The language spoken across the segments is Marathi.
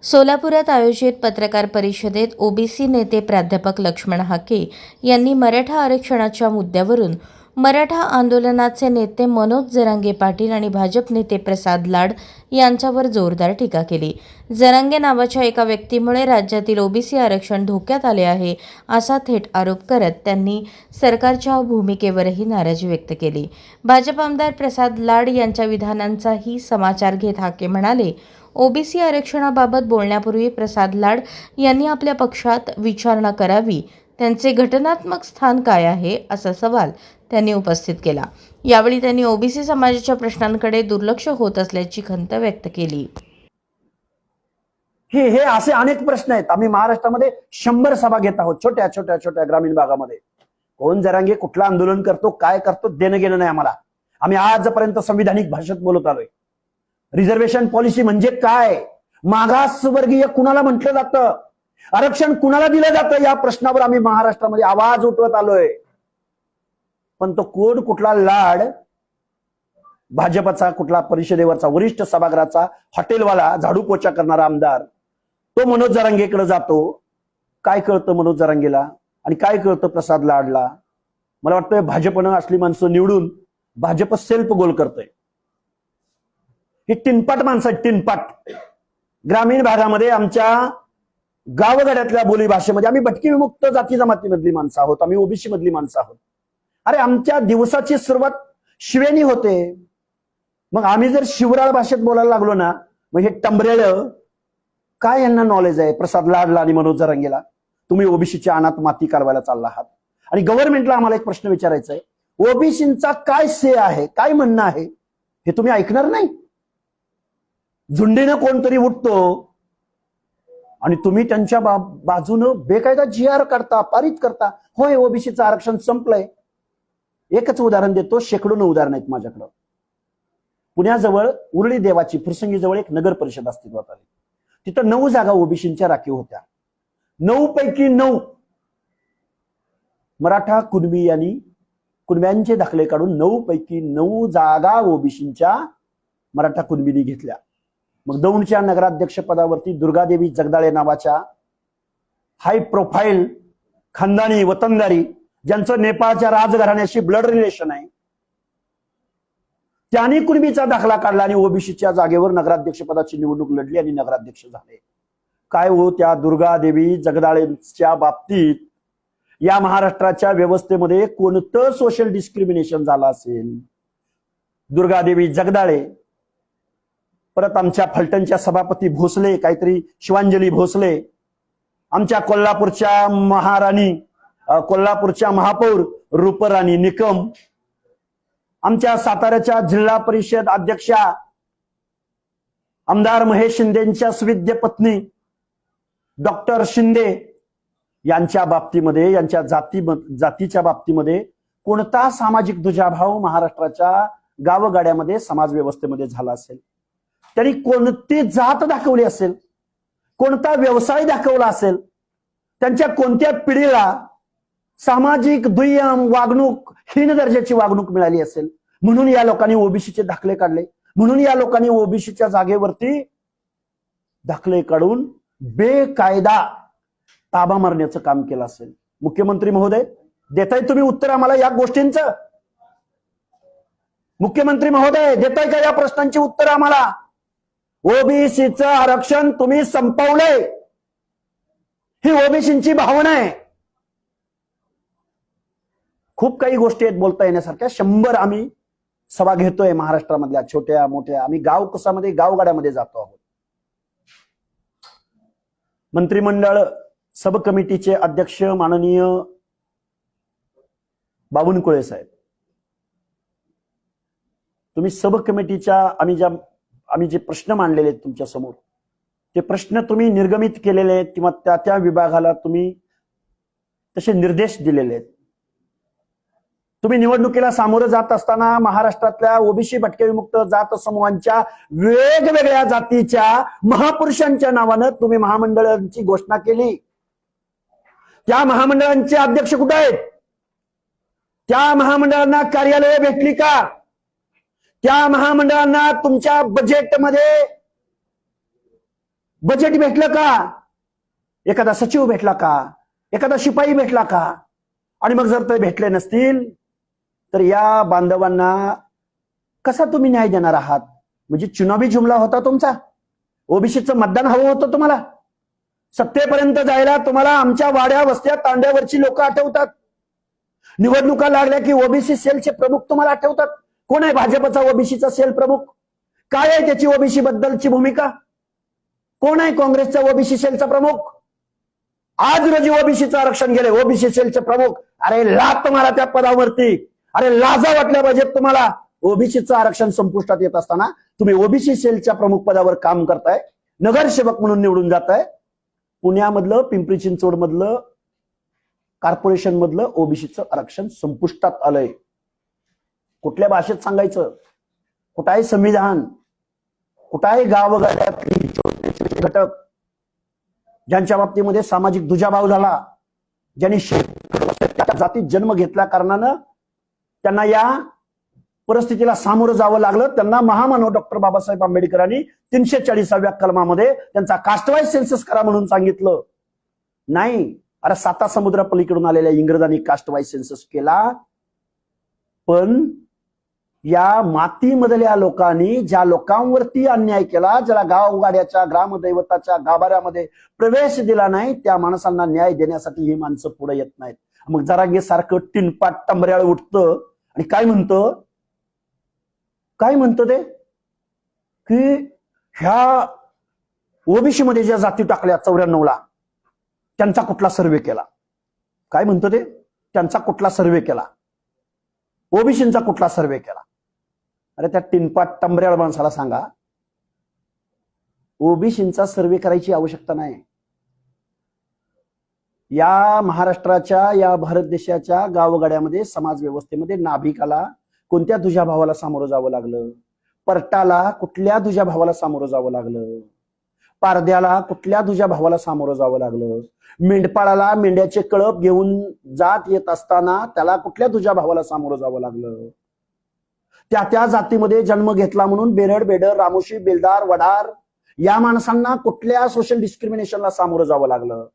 सोलापुरात आयोजित पत्रकार परिषदेत ओबीसी नेते प्राध्यापक लक्ष्मण हाके यांनी मराठा आरक्षणाच्या मुद्द्यावरून मराठा आंदोलनाचे नेते मनोज जरांगे पाटील आणि भाजप नेते प्रसाद लाड यांच्यावर जोरदार टीका केली. जरांगे नावाच्या एका व्यक्तीमुळे राज्यातील ओबीसी आरक्षण धोक्यात आले आहे असा थेट आरोप करत त्यांनी सरकारच्या भूमिकेवरही नाराजी व्यक्त केली. भाजप आमदार प्रसाद लाड यांच्या विधानांचाही समाचार घेत हाके म्हणाले, ओबीसी आरक्षणाबाबत बोलण्यापूर्वी प्रसाद लाड यांनी आपल्या पक्षात विचारणा करावी. त्यांचे घटनात्मक स्थान काय आहे असा सवाल त्यांनी उपस्थित केला. यावेळी त्यांनी ओबीसी समाजाच्या प्रश्नांकडे दुर्लक्ष होत असल्याची खंत व्यक्त केली. हे असे अनेक प्रश्न आहेत. आम्ही महाराष्ट्रामध्ये 100 सभा घेत आहोत, छोट्या छोट्या छोट्या ग्रामीण भागामध्ये. कोण जरांगे कुठलं आंदोलन करतो, काय करतो, देणं घेणं नाही आम्हाला. आम्ही आजपर्यंत संविधानिक भाषेत बोलत आलोय. रिझर्वेशन पॉलिसी म्हणजे काय, मागासवर्गीय कुणाला म्हटलं जातं, आरक्षण कुणाला दिलं जातं, या प्रश्नावर आम्ही महाराष्ट्रामध्ये आवाज उठवत आलोय. पण तो कोण कुठला लाड, भाजपचा कुठला परिषदेवरचा वरिष्ठ सभागृहाचा हॉटेलवाला, झाडू पोचा करणारा आमदार, तो मनोज जरांगेकडे जातो. काय कळतं मनोज जरांगेला आणि काय कळतं प्रसाद लाडला? मला वाटतं भाजपनं असली माणसं निवडून भाजप सेल्फ गोल करतोय. ही टिनपाट माणसं आहेत, टिनपाट. ग्रामीण भागामध्ये आमच्या गावगाड्यातल्या बोली भाषेमध्ये आम्ही भटकी विमुक्त जाती जमातीमधली माणसं आहोत, आम्ही ओबीसी मधली माणसं आहोत. अरे आमच्या दिवसाची सुरुवात शिवेनी होते. मग आम्ही जर शिवराळ भाषेत बोलायला लागलो ना, मग हे टंबरेळ काय यांना नॉलेज आहे प्रसाद लाडला आणि मनोज जरांगेला? तुम्ही ओबीसीच्या अनाथ माती काढवायला चालला आहात. आणि गव्हर्नमेंटला आम्हाला एक प्रश्न विचारायचा आहे, ओबीसींचा काय से आहे, काय म्हणणं आहे, हे तुम्ही ऐकणार नाही? झुंडीनं कोणतरी उठतो आणि तुम्ही त्यांच्या बाजूनं बेकायदा GR काढता, पारित करता. होय, ओबीसीचं आरक्षण संपलंय. एकच उदाहरण देतो, शेकडोनं उदाहरण आहेत माझ्याकडं. पुण्याजवळ उरळी देवाची फुरसंगीजवळ एक नगर परिषद अस्तित्वात आली. तिथं 9 जागा ओबीसींच्या राखीव होत्या. 9 पैकी 9 मराठा कुणब्यांचे दाखले काढून 9 पैकी 9 जागा ओबीसींच्या मराठा कुणबींनी घेतल्या. मग दौंडच्या नगराध्यक्ष पदावरती दुर्गादेवी जगदाळे नावाच्या हाय प्रोफाईल खानदानी वतनदारी, ज्यांचं नेपाळच्या राजघराण्याशी ब्लड रिलेशन आहे, त्यांनी कुणबीचा दाखला काढला आणि ओबीसीच्या जागेवर नगराध्यक्ष पदाची निवडणूक लढली आणि नगराध्यक्ष झाले. काय हो, त्या दुर्गादेवी जगदाळेंच्या बाबतीत या महाराष्ट्राच्या व्यवस्थेमध्ये कोणतं सोशल डिस्क्रिमिनेशन झालं असेल? दुर्गादेवी जगदाळे, परत आमच्या फलटणच्या सभापती भोसले, काहीतरी शिवांजली भोसले, आमच्या कोल्हापूरच्या महाराणी, कोल्हापूरच्या महापौर रूपराणी निकम, आमच्या साताऱ्याच्या जिल्हा परिषद अध्यक्षा आमदार महेश शिंदेच्या सुविद्य पत्नी डॉक्टर शिंदे यांच्या बाबतीमध्ये, यांच्या जातीच्या बाबतीमध्ये कोणता सामाजिक दुजाभाव महाराष्ट्राच्या गावगाड्यामध्ये समाज व्यवस्थेमध्ये झाला असेल? त्यांनी कोणती जात दाखवली असेल, कोणता व्यवसाय दाखवला असेल, त्यांच्या कोणत्या पिढीला सामाजिक दुय्यम वागणूक, हीन दर्जाची वागणूक मिळाली असेल, म्हणून या लोकांनी ओबीसीचे दाखले काढले, म्हणून या लोकांनी ओबीसीच्या जागेवरती दाखले काढून बेकायदा ताबा मारण्याचं काम केलं असेल. मुख्यमंत्री महोदय, देताय तुम्ही उत्तर आम्हाला या गोष्टींचं? मुख्यमंत्री महोदय, देताय का या प्रश्नांची उत्तर आम्हाला? ओबीसीचं आरक्षण तुम्ही संपवलंय, ही ओबीसींची भावना आहे. खूप काही गोष्टी आहेत बोलता येण्यासारख्या. 100 आम्ही सभा घेतोय महाराष्ट्रामधल्या, छोट्या मोठ्या. आम्ही गावकसामध्ये, गावगाड्यामध्ये जातो आहोत. मंत्रिमंडळ सब कमिटीचे अध्यक्ष माननीय बावनकुळे साहेब, तुम्ही सब कमिटीच्या आम्ही जे प्रश्न मांडलेले आहेत तुमच्या समोर, ते प्रश्न तुम्ही निर्गमित केलेले आहेत किंवा त्या विभागाला तुम्ही तसे निर्देश दिलेले आहेत. तुम्ही निवडणुकीला सामोरं जात असताना महाराष्ट्रातल्या ओबीसी भटके विमुक्त जात समूहांच्या वेगवेगळ्या जातीच्या महापुरुषांच्या नावानं तुम्ही महामंडळांची घोषणा केली. त्या महामंडळांचे अध्यक्ष कुठे आहेत? त्या महामंडळांना कार्यालय भेटली का? त्या महामंडळांना तुमच्या बजेटमध्ये बजेट भेटलं का? एखादा सचिव भेटला का? एखादा शिपाई भेटला का? आणि मग जर ते भेटले नसतील तर या बांधवांना कसा तुम्ही न्याय देणार आहात? म्हणजे चुनावी जुमला होता तुमचा. ओबीसीचं मतदान हवं होतं तुम्हाला. सत्तेपर्यंत जायला तुम्हाला आमच्या वाड्या वस्त्या तांड्यावरची लोक आठवतात. निवडणुका लागल्या की ओबीसी सेलचे प्रमुख तुम्हाला आठवतात. कोण आहे भाजपचा ओबीसीचा सेल प्रमुख? काय आहे त्याची ओबीसी बद्दलची भूमिका? कोण आहे काँग्रेसचा ओबीसी सेलचा प्रमुख? आज रोजी ओबीसीचं आरक्षण गेले, ओबीसी सेलचे प्रमुख. अरे लाज तुम्हाला त्या पदावरती. अरे लाजा वाटल्या पाहिजेत तुम्हाला. ओबीसीचं आरक्षण संपुष्टात येत असताना तुम्ही ओबीसी सेलच्या प्रमुख पदावर काम करताय, नगरसेवक म्हणून निवडून जाताय. पुण्यामधलं, पिंपरी चिंचवड मधलं, कॉर्पोरेशन मधलं ओबीसीचं आरक्षण संपुष्टात आलंय. कुठल्या भाषेत सांगायचं? कुठं आहे संविधान? कुठं आहे गावगाड्यातली छोटे छोटे घटक ज्यांच्या बाबतीमध्ये सामाजिक दुजाभाव झाला, ज्यांनी जातीत जन्म घेतल्या कारणानं त्यांना या परिस्थितीला सामोरं जावं लागलं. त्यांना महामानव डॉक्टर बाबासाहेब आंबेडकरांनी 340व्या कलमामध्ये त्यांचा कास्टवाईज सेन्सस करा म्हणून सांगितलं. नाही, अरे 7 समुद्रापलीकडून आलेल्या इंग्रजांनी कास्टवाईज सेन्सस केला. पण या मातीमधल्या लोकांनी ज्या लोकांवरती अन्याय केला, ज्याला गावगाड्याच्या ग्रामदैवताच्या गाभाऱ्यामध्ये प्रवेश दिला नाही, त्या माणसांना न्याय देण्यासाठी ही माणसं पुढे येत नाहीत. मग जरांगे सारखं टिनपाट टंबऱ्याळ उठतं आणि काय म्हणतं ते की ह्या ओबीसी मध्ये ज्या जाती टाकल्या 94ला त्यांचा कुठला सर्वे केला? काय म्हणतो ते? त्यांचा कुठला सर्वे केला? ओबीसींचा कुठला सर्वे केला? अरे त्या टिनपाट टंबऱ्याळ माणसाला सांगा, ओबीसींचा सर्वे करायची आवश्यकता नाही. या महाराष्ट्राच्या, या भारत देशाच्या गावगाड्यामध्ये समाज व्यवस्थेमध्ये नाभिकाला कोणत्या दुजाभावाला सामोरं जावं लागलं? परटाला कुठल्या दुजाभावाला सामोरं जावं लागलं? पारद्याला कुठल्या दुजाभावाला सामोरं जावं लागलं? मेंढपाळाला मेंढ्याचे कळप घेऊन जात येत असताना त्याला कुठल्या दुजाभावाला सामोरं जावं लागलं? त्या जातीमध्ये जन्म घेतला म्हणून बेरड, बेडर, रामोशी, बेलदार, वडार या माणसांना कुठल्या सोशल डिस्क्रिमिनेशनला सामोरं जावं लागलं?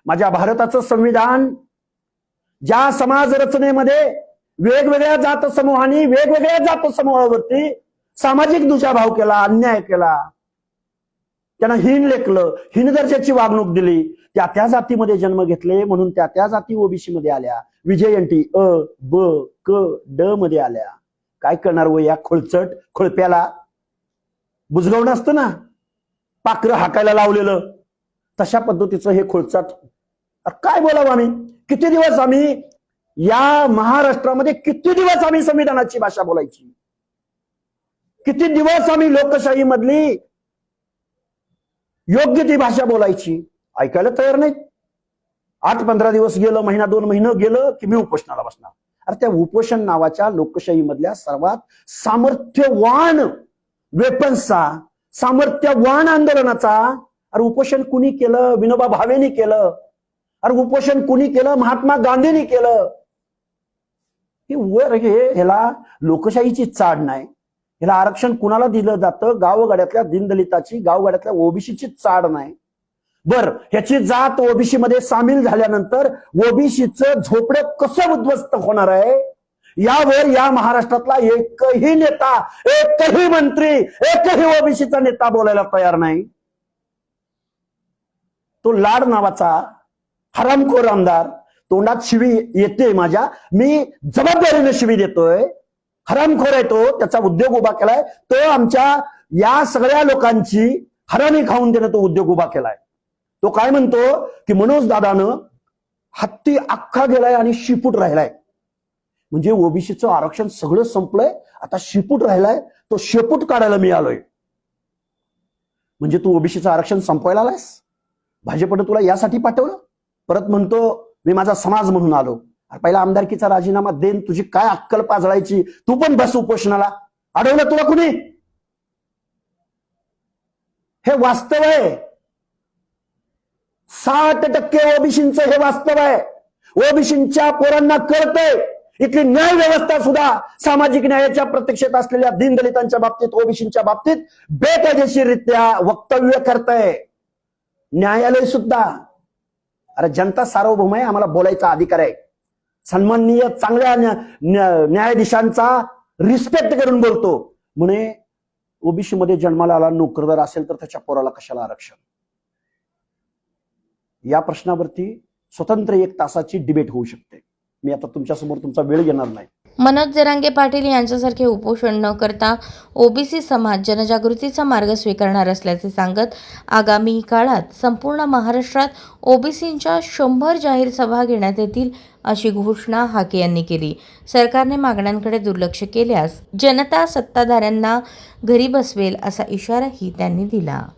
माझ्या भारताचं संविधान ज्या समाज रचनेमध्ये वेगवेगळ्या जात समूहांनी वेगवेगळ्या जात समूहावरती सामाजिक दुजाभाव केला, अन्याय केला, त्यांना हीन लेखलं, हीन दर्जाची वागणूक दिली, त्या जातीमध्ये जन्म घेतले म्हणून त्या जाती ओबीसी मध्ये आल्या, विजयंती अ ब क ड मध्ये आल्या. काय करणार व या खोलचट खोळप्याला? बुजगावणं असतं ना, पाखरं हाकायला लावलेलं, तशा पद्धतीचं हे खोलचट. काय बोलावं आम्ही? किती दिवस आम्ही या महाराष्ट्रामध्ये, किती दिवस आम्ही संविधानाची भाषा बोलायची? किती दिवस आम्ही लोकशाही मधली योग्य ती भाषा बोलायची? ऐकायला तयार नाही. 8-15 दिवस गेलं, महिना 2 महिने गेलं की मी उपोषणाला बसणार. अरे त्या उपोषण नावाच्या लोकशाही मधल्या सर्वात सामर्थ्यवान वेपन्सचा, सामर्थ्यवान आंदोलनाचा अरे उपोषण कुणी केलं? विनोबा भावेनी केलं. अरे उपोषण कुणी केलं? महात्मा गांधींनी केलं. ह्याला लोकशाहीची चाड नाही. ह्याला आरक्षण कुणाला दिलं जातं? गावगाड्यातल्या दीनदलिताची, गावगाड्यातल्या ओबीसीची चाड नाही. बर, ह्याची जात ओबीसी मध्ये सामील झाल्यानंतर ओबीसीचं झोपडं कसं उद्ध्वस्त होणार आहे यावर या महाराष्ट्रातला एकही नेता, एकही मंत्री, एकही ओबीसीचा नेता बोलायला तयार नाही. तो लाड नावाचा हरामखोर आमदार, तोंडात शिवी येते माझ्या, मी जबाबदारीने शिवी देतोय. हरामखोर आहे तो, त्याचा उद्योग उभा केलाय. तो आमच्या या सगळ्या लोकांची हरामी खाऊन देणं तो उद्योग उभा केलाय. तो काय म्हणतो की मनोज दादानं हत्ती अख्खा गेलाय आणि शिपूट राहिलाय. म्हणजे ओबीसीचं आरक्षण सगळं संपलंय, आता शिपूट राहिलाय, तो शेपूट काढायला मी आलोय. म्हणजे तू ओबीसीचं आरक्षण संपवायला आलायस? भाजपनं तुला यासाठी पाठवलं? परत म्हणतो मी माझा समाज म्हणून आलो. पहिला आमदारकीचा राजीनामा देन, तुझी काय अक्कल पाजळायची? तू पण बस उपोषणाला. अडवलं तुला कुणी? हे वास्तव आहे. 60% ओबीसींचं हे वास्तव आहे. ओबीसींच्या पोरांना कळतंय इथली न्याय व्यवस्था सुद्धा सामाजिक न्यायाच्या प्रतीक्षेत असलेल्या दीनदलितांच्या बाबतीत, ओबीसींच्या बाबतीत बेकायदेशीररित्या वक्तव्य करतंय. न्यायालय सुद्धा, अरे जनता सार्वभौम आहे, आम्हाला बोलायचा अधिकार आहे. सन्माननीय चांगल्या न्यायाधीशांचा रिस्पेक्ट करून बोलतो. म्हणे ओबीसी मध्ये जन्माला आला नोकरदार असेल तर त्याच्या पोराला कशाला आरक्षण? या प्रश्नावरती स्वतंत्र 1 तासाची डिबेट होऊ शकते. मी आता तुमच्यासमोर तुमचा वेळ घेणार नाही. मनोज जरांगे पाटील यांच्यासारखे उपोषण न करता ओबीसी समाज जनजागृतीचा मार्ग स्वीकारणार असल्याचे सांगत आगामी काळात संपूर्ण महाराष्ट्रात ओबीसींच्या 100 जाहीर सभा घेण्यात येतील अशी घोषणा हाके यांनी केली. सरकारने मागण्यांकडे दुर्लक्ष केल्यास जनता सत्ताधाऱ्यांना घरी बसवेल असा इशाराही त्यांनी दिला.